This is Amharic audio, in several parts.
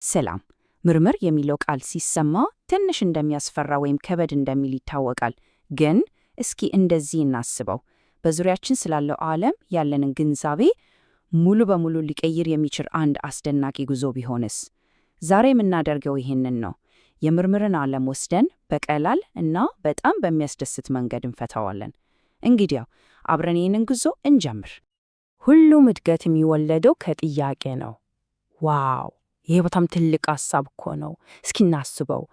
ሰላም። ምርምር የሚለው ቃል ሲሰማ ትንሽ እንደሚያስፈራ ወይም ከበድ እንደሚል ይታወቃል። ግን እስኪ እንደዚህ እናስበው። በዙሪያችን ስላለው ዓለም ያለንን ግንዛቤ ሙሉ በሙሉ ሊቀይር የሚችል አንድ አስደናቂ ጉዞ ቢሆንስ? ዛሬ የምናደርገው ይህንን ነው። የምርምርን ዓለም ወስደን በቀላል እና በጣም በሚያስደስት መንገድ እንፈታዋለን። እንግዲያው አብረን ይህንን ጉዞ እንጀምር። ሁሉም እድገት የሚወለደው ከጥያቄ ነው። ዋው! ይሄ በጣም ትልቅ ሐሳብ እኮ ነው። እስኪ እናስበው።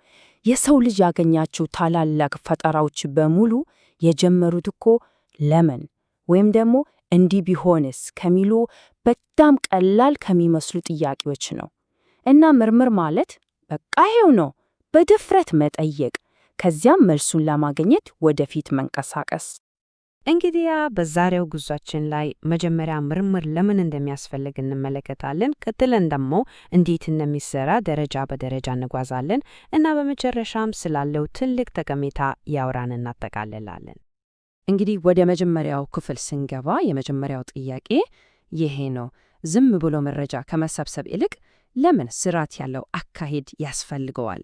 የሰው ልጅ ያገኛቸው ታላላቅ ፈጠራዎች በሙሉ የጀመሩት እኮ ለምን ወይም ደግሞ እንዲህ ቢሆንስ ከሚሉ በጣም ቀላል ከሚመስሉ ጥያቄዎች ነው። እና ምርምር ማለት በቃ ይሄው ነው፣ በድፍረት መጠየቅ፣ ከዚያም መልሱን ለማግኘት ወደፊት መንቀሳቀስ። እንግዲያ በዛሬው ጉዟችን ላይ መጀመሪያ ምርምር ለምን እንደሚያስፈልግ እንመለከታለን። ቀጥለን ደግሞ እንዴት እንደሚሰራ ደረጃ በደረጃ እንጓዛለን እና በመጨረሻም ስላለው ትልቅ ጠቀሜታ ያወራን እናጠቃልላለን። እንግዲህ ወደ መጀመሪያው ክፍል ስንገባ የመጀመሪያው ጥያቄ ይሄ ነው። ዝም ብሎ መረጃ ከመሰብሰብ ይልቅ ለምን ስርዓት ያለው አካሄድ ያስፈልገዋል?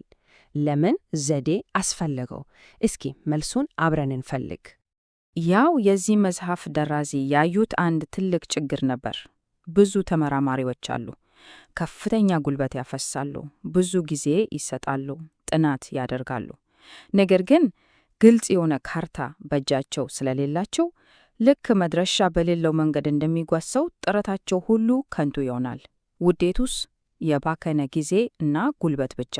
ለምን ዘዴ አስፈለገው? እስኪ መልሱን አብረን እንፈልግ። ያው የዚህ መጽሐፍ ደራሲ ያዩት አንድ ትልቅ ችግር ነበር። ብዙ ተመራማሪዎች አሉ፣ ከፍተኛ ጉልበት ያፈሳሉ፣ ብዙ ጊዜ ይሰጣሉ፣ ጥናት ያደርጋሉ። ነገር ግን ግልጽ የሆነ ካርታ በእጃቸው ስለሌላቸው ልክ መድረሻ በሌለው መንገድ እንደሚጓዝ ሰው ጥረታቸው ሁሉ ከንቱ ይሆናል። ውጤቱስ የባከነ ጊዜ እና ጉልበት ብቻ።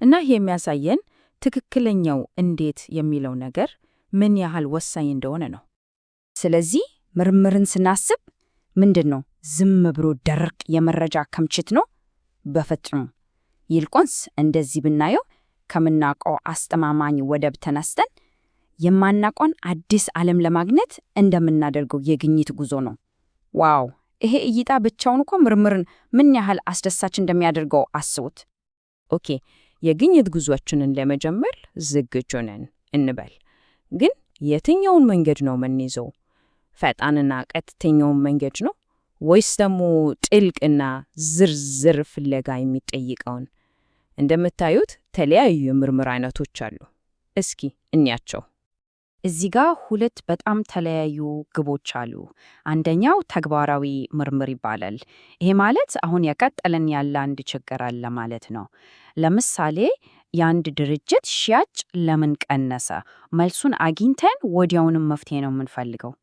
እና ይህ የሚያሳየን ትክክለኛው እንዴት የሚለው ነገር ምን ያህል ወሳኝ እንደሆነ ነው። ስለዚህ ምርምርን ስናስብ ምንድን ነው ዝም ብሎ ደረቅ የመረጃ ክምችት ነው? በፍጹም። ይልቁንስ እንደዚህ ብናየው ከምናውቀው አስተማማኝ ወደብ ተነስተን የማናውቀውን አዲስ ዓለም ለማግኘት እንደምናደርገው የግኝት ጉዞ ነው። ዋው! ይሄ እይታ ብቻውን እኮ ምርምርን ምን ያህል አስደሳች እንደሚያደርገው አስቡት። ኦኬ፣ የግኝት ጉዟችንን ለመጀመር ዝግጁ ነን እንበል። ግን የትኛውን መንገድ ነው የምንይዘው? ፈጣንና ቀጥተኛውን መንገድ ነው ወይስ ደግሞ ጥልቅና ዝርዝር ፍለጋ የሚጠይቀውን? እንደምታዩት ተለያዩ የምርምር አይነቶች አሉ። እስኪ እንያቸው። እዚህ ጋር ሁለት በጣም ተለያዩ ግቦች አሉ። አንደኛው ተግባራዊ ምርምር ይባላል። ይሄ ማለት አሁን የቀጠለን ያለ አንድ ችግር አለ ማለት ነው። ለምሳሌ የአንድ ድርጅት ሽያጭ ለምን ቀነሰ? መልሱን አግኝተን ወዲያውንም መፍትሄ ነው የምንፈልገው።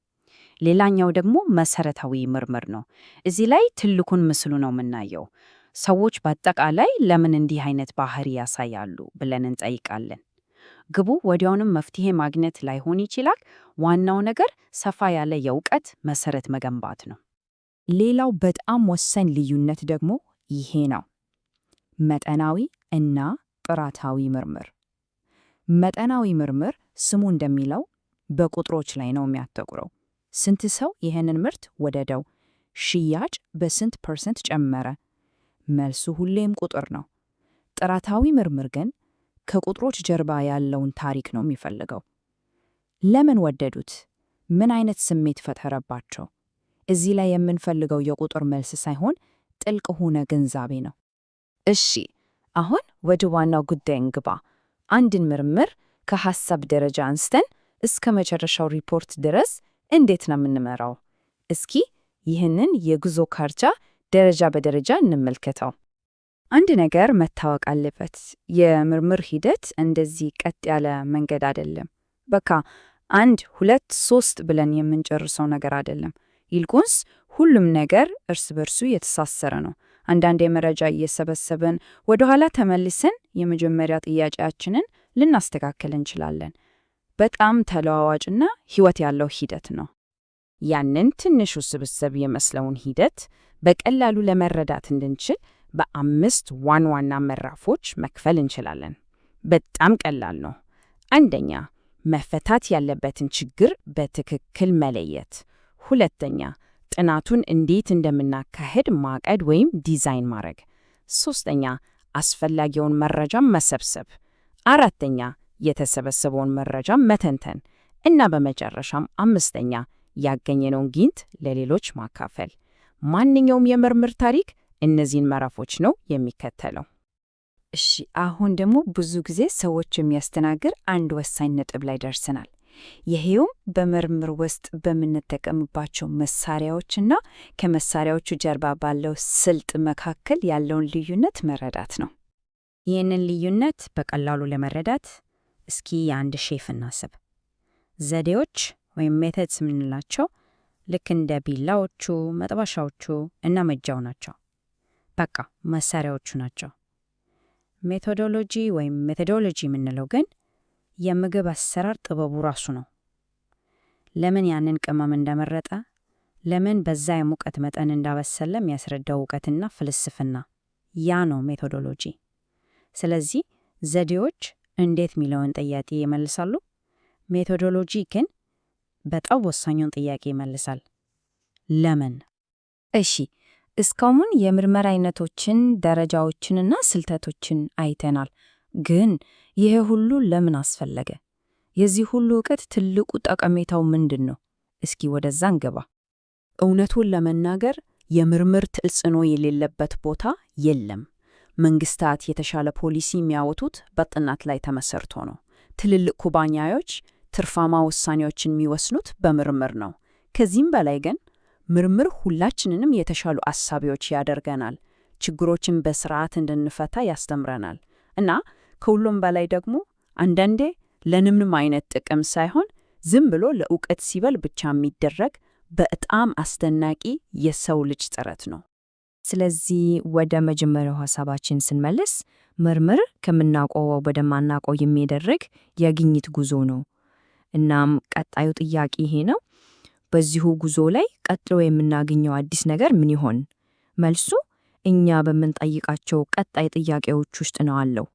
ሌላኛው ደግሞ መሰረታዊ ምርምር ነው። እዚህ ላይ ትልቁን ምስሉ ነው የምናየው። ሰዎች በአጠቃላይ ለምን እንዲህ አይነት ባህሪ ያሳያሉ ብለን እንጠይቃለን። ግቡ ወዲያውንም መፍትሄ ማግኘት ላይሆን ይችላል። ዋናው ነገር ሰፋ ያለ የእውቀት መሰረት መገንባት ነው። ሌላው በጣም ወሳኝ ልዩነት ደግሞ ይሄ ነው፣ መጠናዊ እና ጥራታዊ ምርምር። መጠናዊ ምርምር ስሙ እንደሚለው በቁጥሮች ላይ ነው የሚያተኩረው። ስንት ሰው ይህንን ምርት ወደደው? ሽያጭ በስንት % ጨመረ? መልሱ ሁሌም ቁጥር ነው። ጥራታዊ ምርምር ግን ከቁጥሮች ጀርባ ያለውን ታሪክ ነው የሚፈልገው። ለምን ወደዱት? ምን አይነት ስሜት ፈጠረባቸው? እዚህ ላይ የምንፈልገው የቁጥር መልስ ሳይሆን ጥልቅ ሆነ ግንዛቤ ነው። እሺ፣ አሁን ወደ ዋናው ጉዳይ እንግባ። አንድን ምርምር ከሐሳብ ደረጃ አንስተን እስከ መጨረሻው ሪፖርት ድረስ እንዴት ነው የምንመራው? እስኪ ይህንን የጉዞ ካርታ ደረጃ በደረጃ እንመልከተው። አንድ ነገር መታወቅ አለበት። የምርምር ሂደት እንደዚህ ቀጥ ያለ መንገድ አይደለም። በቃ 1 2 3 ብለን የምንጨርሰው ነገር አይደለም። ይልቁንስ ሁሉም ነገር እርስ በርሱ የተሳሰረ ነው። አንዳንድ የመረጃ እየሰበሰብን ወደ ኋላ ተመልሰን የመጀመሪያ ጥያቄያችንን ልናስተካከል እንችላለን። በጣም ተለዋዋጭና ሕይወት ያለው ሂደት ነው። ያንን ትንሹ ስብስብ የመስለውን ሂደት በቀላሉ ለመረዳት እንድንችል በ5 ዋና ምዕራፎች መክፈል እንችላለን። በጣም ቀላል ነው። አንደኛ፣ መፈታት ያለበትን ችግር በትክክል መለየት። ሁለተኛ፣ ጥናቱን እንዴት እንደምናካሄድ ማቀድ ወይም ዲዛይን ማድረግ። ሶስተኛ፣ አስፈላጊውን መረጃ መሰብሰብ። አራተኛ፣ የተሰበሰበውን መረጃ መተንተን እና በመጨረሻም 5ኛ፣ ያገኘነውን ግኝት ለሌሎች ማካፈል። ማንኛውም የምርምር ታሪክ እነዚህን ምዕራፎች ነው የሚከተለው። እሺ፣ አሁን ደግሞ ብዙ ጊዜ ሰዎች የሚያስተናግር አንድ ወሳኝ ነጥብ ላይ ደርሰናል። ይሄውም በምርምር ውስጥ በምንጠቀምባቸው መሳሪያዎችና ከመሳሪያዎቹ ጀርባ ባለው ስልት መካከል ያለውን ልዩነት መረዳት ነው። ይህንን ልዩነት በቀላሉ ለመረዳት እስኪ የአንድ ሼፍ እናስብ። ዘዴዎች ወይም ሜተድስ የምንላቸው ልክ እንደ ቢላዎቹ፣ መጥበሻዎቹ እና መጃው ናቸው። በቃ መሳሪያዎቹ ናቸው። ሜቶዶሎጂ ወይም ሜቶዶሎጂ የምንለው ግን የምግብ አሰራር ጥበቡ ራሱ ነው። ለምን ያንን ቅመም እንደመረጠ፣ ለምን በዛ የሙቀት መጠን እንዳበሰለ የሚያስረዳው እውቀትና ፍልስፍና፣ ያ ነው ሜቶዶሎጂ። ስለዚህ ዘዴዎች እንዴት የሚለውን ጥያቄ ይመልሳሉ። ሜቶዶሎጂ ግን በጣም ወሳኙን ጥያቄ ይመልሳል፣ ለምን? እሺ፣ እስካሁን የምርመራ አይነቶችን፣ ደረጃዎችንና ስልተቶችን አይተናል። ግን ይሄ ሁሉ ለምን አስፈለገ? የዚህ ሁሉ እውቀት ትልቁ ጠቀሜታው ምንድን ነው? እስኪ ወደዛ እንገባ። እውነቱን ለመናገር የምርምር ተጽዕኖ የሌለበት ቦታ የለም። መንግስታት የተሻለ ፖሊሲ የሚያወጡት በጥናት ላይ ተመሰርቶ ነው። ትልልቅ ኩባንያዎች ትርፋማ ውሳኔዎችን የሚወስኑት በምርምር ነው። ከዚህም በላይ ግን ምርምር ሁላችንንም የተሻሉ አሳቢዎች ያደርገናል፣ ችግሮችን በስርዓት እንድንፈታ ያስተምረናል እና ከሁሉም በላይ ደግሞ አንዳንዴ ለምንም አይነት ጥቅም ሳይሆን ዝም ብሎ ለእውቀት ሲበል ብቻ የሚደረግ በጣም አስደናቂ የሰው ልጅ ጥረት ነው። ስለዚህ ወደ መጀመሪያው ሐሳባችን ስንመለስ ምርምር ከምናውቀው ወደማናውቀው የሚደረግ የግኝት ጉዞ ነው። እናም ቀጣዩ ጥያቄ ይሄ ነው። በዚሁ ጉዞ ላይ ቀጥሎ የምናገኘው አዲስ ነገር ምን ይሆን? መልሱ እኛ በምንጠይቃቸው ቀጣይ ጥያቄዎች ውስጥ ነው አለው።